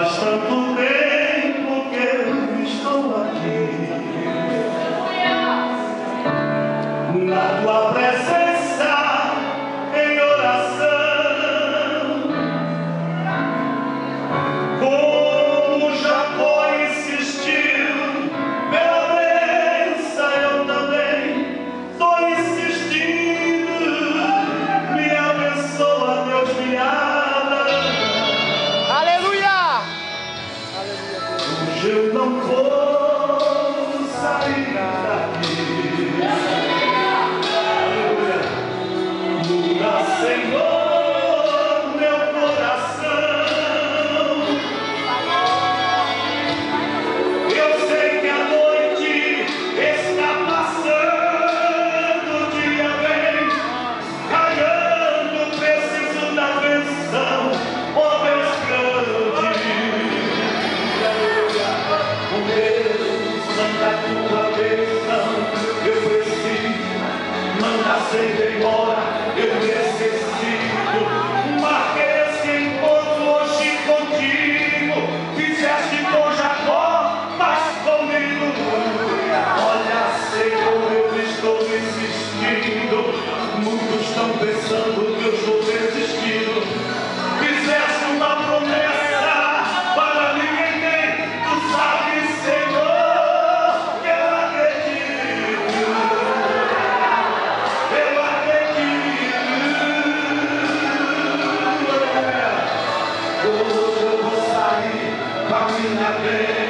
Faz tanto tempo que eu estou aqui, na tua presença, em oração. Como Jacó insistiu pela bênção, eu também estou insistindo. Me abençoa, Deus me abra. Aleluia! Hoje eu não vou sair daqui. Aleluia. Muda, Senhor, meu coração. Eu sei que a noite está passando, o dia vem raiando, preciso da benção, ó Deus grande. Oh Deus, manda a tua bênção, eu preciso, manda sempre embora, eu necessito. Marquei esse encontro hoje contigo, fizeste com Jacó, mas comigo. Olha, Senhor, eu estou insistindo, muitos estão pensando que eu estou desistindo. Fizeste uma promessa para ninguém tem, tu sabes, Senhor, que eu acredito, eu acredito. Hoje eu vou sair com a minha bênção.